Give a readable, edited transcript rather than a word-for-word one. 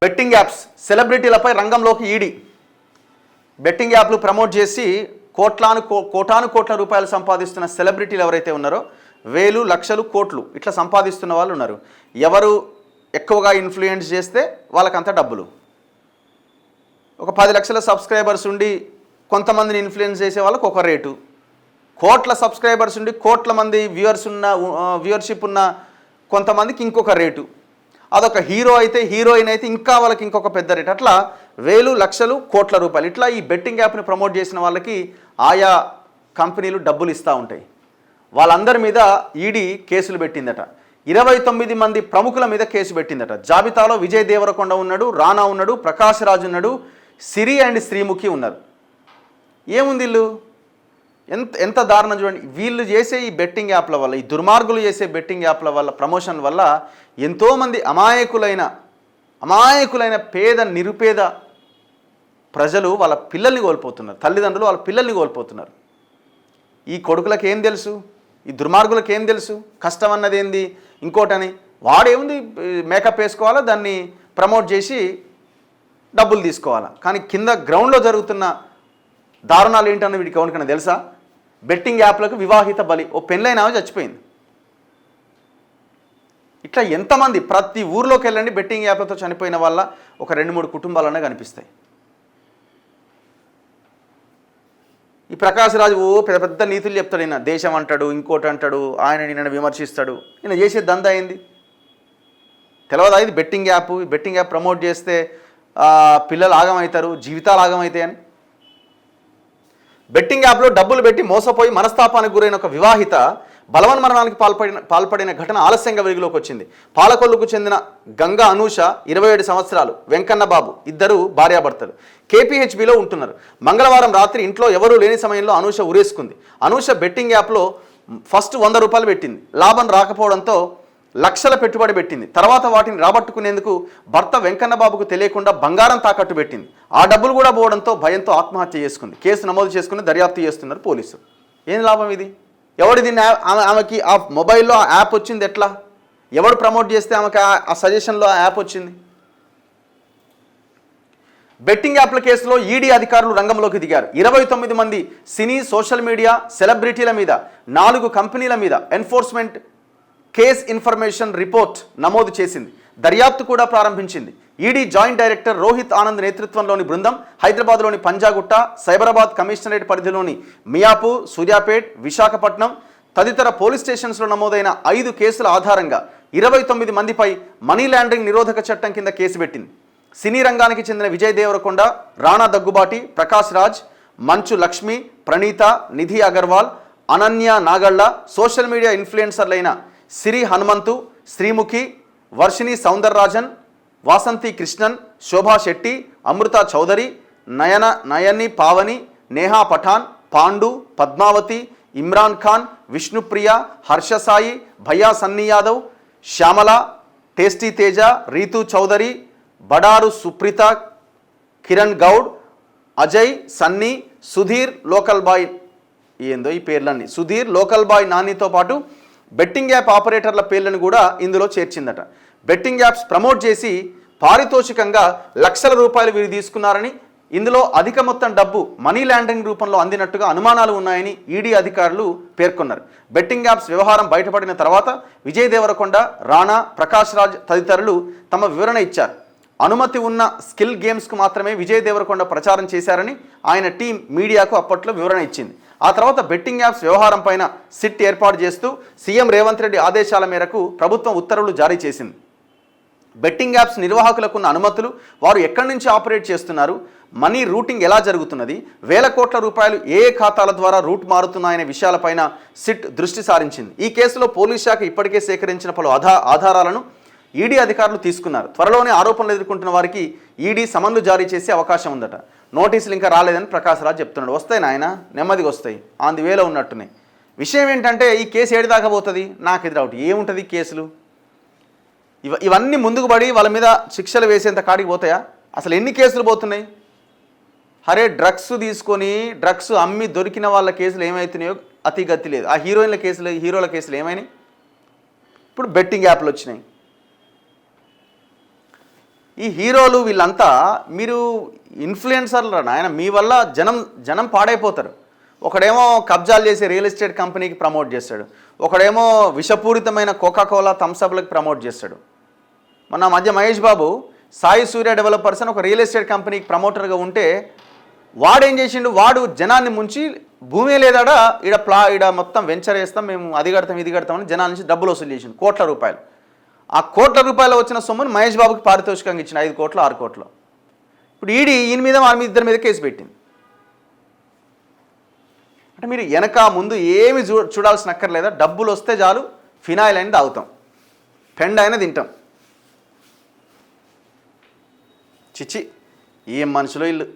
Betting apps సెలబ్రిటీలపై రంగంలోకి ED. Betting యాప్లు promote చేసి కోటాను కోట్ల రూపాయలు సంపాదిస్తున్న సెలబ్రిటీలు ఎవరైతే ఉన్నారో వేలు లక్షలు కోట్లు ఇట్లా సంపాదిస్తున్న వాళ్ళు ఉన్నారు. ఎవరు ఎక్కువగా ఇన్ఫ్లుయెన్స్ చేస్తే వాళ్ళకంత డబ్బులు. ఒక 10 లక్షల సబ్స్క్రైబర్స్ ఉండి కొంతమందిని ఇన్ఫ్లుయెన్స్ చేసే వాళ్ళకు ఒక రేటు, కోట్ల సబ్స్క్రైబర్స్ ఉండి కోట్ల మంది వ్యూవర్షిప్ ఉన్న కొంతమందికి ఇంకొక రేటు. అదొక హీరో అయితే హీరోయిన్ అయితే ఇంకా వాళ్ళకి ఇంకొక పెద్ద రేటు. అట్లా వేలు లక్షలు కోట్ల రూపాయలు ఇట్లా ఈ బెట్టింగ్ యాప్ని ప్రమోట్ చేసిన వాళ్ళకి ఆయా కంపెనీలు డబ్బులు ఇస్తూ ఉంటాయి. వాళ్ళందరి మీద ఈడీ కేసులు పెట్టిందట. 29 మంది ప్రముఖుల మీద కేసు పెట్టిందట. జాబితాలో విజయ్ దేవరకొండ ఉన్నాడు, రానా ఉన్నాడు, ప్రకాష్ రాజ్ ఉన్నాడు, సిరి అండ్ శ్రీముఖి ఉన్నారు. ఏముంది వీళ్ళు ఎంత దారుణం చూడండి. వీళ్ళు చేసే ఈ బెట్టింగ్ యాప్ల వల్ల, ఈ దుర్మార్గులు చేసే బెట్టింగ్ యాప్ల వల్ల, ప్రమోషన్ వల్ల ఎంతోమంది అమాయకులైన పేద నిరుపేద ప్రజలు వాళ్ళ పిల్లల్ని కోల్పోతున్నారు, తల్లిదండ్రులు వాళ్ళ పిల్లల్ని కోల్పోతున్నారు. ఈ కొడుకులకు ఏం తెలుసు, ఈ దుర్మార్గులకు ఏం తెలుసు కష్టం అన్నది ఏంది ఇంకోటని. వాడేముంది మేకప్ వేసుకోవాలా, దాన్ని ప్రమోట్ చేసి డబ్బులు తీసుకోవాలా. కానీ కింద గ్రౌండ్లో జరుగుతున్న దారుణాలు ఏంటన్న వీడికి ఎవరికైనా తెలుసా? బెట్టింగ్ యాప్లకు వివాహిత బలి, ఓ పెళ్ళైన ఆమె చచ్చిపోయింది. ఇట్లా ఎంతమంది ప్రతి ఊర్లోకి వెళ్ళండి, బెట్టింగ్ యాప్లతో చనిపోయిన వాళ్ళ ఒక 2-3 కుటుంబాలన్నా కనిపిస్తాయి. ఈ ప్రకాష్ రాజు పెద్ద పెద్ద నీతులు చెప్తాడు. ఈయన దేశం అంటాడు, ఇంకోటి అంటాడు, ఆయన నిన్న విమర్శిస్తాడు. ఈయన చేసే దందా అయింది తెలియదా? ఇది బెట్టింగ్ యాప్. ఈ బెట్టింగ్ యాప్ ప్రమోట్ చేస్తే పిల్లలు ఆగమవుతారు, జీవితాలు ఆగమవుతాయని. బెట్టింగ్ యాప్లో డబ్బులు పెట్టి మోసపోయి మనస్తాపానికి గురైన ఒక వివాహిత బలవన్మరణానికి పాల్పడిన ఘటన ఆలస్యంగా వెలుగులోకి వచ్చింది. పాలకొల్లుకు చెందిన గంగా అనూష 27 సంవత్సరాలు, వెంకన్న బాబు ఇద్దరు భార్యాభర్తలు కేపీహెచ్బిలో ఉంటున్నారు. మంగళవారం రాత్రి ఇంట్లో ఎవరూ లేని సమయంలో అనూష ఉరేసుకుంది. అనూష బెట్టింగ్ యాప్లో ఫస్ట్ 100 రూపాయలు పెట్టింది. లాభం రాకపోవడంతో లక్షల పెట్టుబడి పెట్టింది. తర్వాత వాటిని రాబట్టుకునేందుకు భర్త వెంకన్న బాబుకు తెలియకుండా బంగారం తాకట్టు పెట్టింది. ఆ డబ్బులు కూడా పోవడంతో భయంతో ఆత్మహత్య చేసుకుంది. కేసు నమోదు చేసుకుని దర్యాప్తు చేస్తున్నారు పోలీసులు. ఏం లాభం ఇది? ఎవడు దీన్ని ఆమెకి ఆ మొబైల్లో ఆ యాప్ వచ్చింది ఎట్లా? ఎవడు ప్రమోట్ చేస్తే ఆమెకి ఆ సజెషన్లో ఆ యాప్ వచ్చింది? బెట్టింగ్ యాప్ల కేసులో ఈడీ అధికారులు రంగంలోకి దిగారు. 29 మంది సినీ, సోషల్ మీడియా సెలబ్రిటీల మీద, 4 కంపెనీల మీద ఎన్ఫోర్స్మెంట్ కేస్ ఇన్ఫర్మేషన్ రిపోర్ట్ నమోదు చేసింది. దర్యాప్తు కూడా ప్రారంభించింది. ED joint director Rohit Anand నేతృత్వంలోని బృందం హైదరాబాద్లోని పంజాగుట్ట, సైబరాబాద్ కమిషనరేట్ పరిధిలోని మియాపూర్, సూర్యాపేట్, విశాఖపట్నం తదితర పోలీస్ స్టేషన్స్లో నమోదైన 5 కేసుల ఆధారంగా 29 మందిపై మనీ లాండరింగ్ నిరోధక చట్టం కింద కేసు పెట్టింది. సినీ రంగానికి చెందిన విజయ్ దేవరకొండ, రాణా దగ్గుబాటి, ప్రకాష్ రాజ్, మంచు లక్ష్మి, ప్రణీత, నిధి అగర్వాల్, అనన్య నాగళ్ళ, సోషల్ మీడియా ఇన్ఫ్లుయెన్సర్లైన సిరి హనుమంతు, శ్రీముఖి, వర్షిణి సౌందరరాజన్, వాసంతి కృష్ణన్, శోభా శెట్టి, అమృత చౌదరి, నయని పావని, నేహా పఠాన్, పాండు, పద్మావతి, ఇమ్రాన్ ఖాన్, విష్ణుప్రియ, హర్షసాయి, భయ్యా సన్నీ యాదవ్, శ్యామల, టేస్టీ తేజ, రీతు చౌదరి, బడారు సుప్రీత, కిరణ్ గౌడ్, అజయ్, సన్నీ, సుధీర్, లోకల్ బాయ్, ఏందో ఈ పేర్లన్నీ, సుధీర్, లోకల్ బాయ్ నానితో పాటు బెట్టింగ్ యాప్ ఆపరేటర్ల పేర్లను కూడా ఇందులో చేర్చిందట. బెట్టింగ్ యాప్స్ ప్రమోట్ చేసి పారితోషికంగా లక్షల రూపాయలు వీరు తీసుకున్నారని, ఇందులో అధిక మొత్తం డబ్బు మనీ లాండరింగ్ రూపంలో అందినట్టుగా అనుమానాలు ఉన్నాయని ఈడీ అధికారులు పేర్కొన్నారు. బెట్టింగ్ యాప్స్ వ్యవహారం బయటపడిన తర్వాత విజయ్ దేవరకొండ, రాణా, ప్రకాష్ రాజ్ తదితరులు తమ వివరణ ఇచ్చారు. అనుమతి ఉన్న స్కిల్ గేమ్స్కు మాత్రమే విజయ్ దేవరకొండ ప్రచారం చేశారని ఆయన టీం మీడియాకు అప్పట్లో వివరణ ఇచ్చింది. ఆ తర్వాత బెట్టింగ్ యాప్స్ వ్యవహారం పైన సిట్ ఏర్పాటు చేస్తూ సీఎం రేవంత్ రెడ్డి ఆదేశాల మేరకు ప్రభుత్వం ఉత్తర్వులు జారీ చేసింది. బెట్టింగ్ యాప్స్ నిర్వాహకులకున్న అనుమతులు, వారు ఎక్కడి నుంచి ఆపరేట్ చేస్తున్నారు, మనీ రూటింగ్ ఎలా జరుగుతున్నది, వేల కోట్ల రూపాయలు ఏ ఖాతాల ద్వారా రూట్ మారుతున్నాయనే విషయాలపైన సిట్ దృష్టి సారించింది. ఈ కేసులో పోలీస్ శాఖ ఇప్పటికే సేకరించిన పలు ఆధారాలను ఈడీ అధికారులు తీసుకున్నారు. త్వరలోనే ఆరోపణలు ఎదుర్కొంటున్న వారికి ఈడీ సమన్లు జారీ చేసే అవకాశం ఉందట. నోటీసులు ఇంకా రాలేదని ప్రకాష్ రాజ్ చెప్తున్నాడు. వస్తాయి నాయన, నెమ్మదిగా వస్తాయి, ఆన్ ది వేలో ఉన్నట్టున్నాయి. విషయం ఏంటంటే ఈ కేసు ఏడు దాకా పోతుంది నాకు ఇది డౌట్. ఏముంటుంది కేసులు? ఇవన్నీ ముందుకు పడి వాళ్ళ మీద శిక్షలు వేసేంత కాడికి పోతాయా? అసలు ఎన్ని కేసులు పోతున్నాయి? అరే డ్రగ్స్ తీసుకొని డ్రగ్స్ అమ్మి దొరికిన వాళ్ళ కేసులు ఏమవుతున్నాయో అతి గతి లేదు. ఆ హీరోల కేసులు ఏమైనాయి? ఇప్పుడు బెట్టింగ్ యాప్లు వచ్చినాయి. ఈ హీరోలు వీళ్ళంతా మీరు ఇన్ఫ్లుయెన్సర్లు నాయన, మీ వల్ల జనం పాడైపోతారు. ఒకడేమో కబ్జాలు చేసి రియల్ ఎస్టేట్ కంపెనీకి ప్రమోట్ చేస్తాడు, ఒకడేమో విషపూరితమైన కోకాకోలా థమ్స్అప్లకు ప్రమోట్ చేస్తాడు. మొన్న మధ్య మహేష్ బాబు సాయి సూర్య డెవలపర్స్ అని ఒక రియల్ ఎస్టేట్ కంపెనీకి ప్రమోటర్గా ఉంటే వాడేం చేసిండు, వాడు జనాన్ని ముంచి భూమే లేదాడా ఈడ మొత్తం వెంచర్ వేస్తాం మేము, అది కడతాం ఇది కడతామని జనాల నుంచి డబ్బులు వసూలు చేసిండు, కోట్ల రూపాయలు. ఆ కోట్ల రూపాయలు వచ్చిన సొమ్ముని మహేష్ బాబుకి పారితోషికంగా ఇచ్చిన 5 కోట్లు 6 కోట్లు. ఇప్పుడు ఈయన మీద వారి మీద ఇద్దరి మీద కేసు పెట్టింది. అంటే మీరు వెనక ముందు ఏమి చూడాల్సిన అక్కర్లేదా, డబ్బులు వస్తే చాలు ఫినాయిల్ అయినా తాగుతాం, పెండ్ అయినా తింటాం. చిచ్చి ఏం మనుషులో ఇల్లు.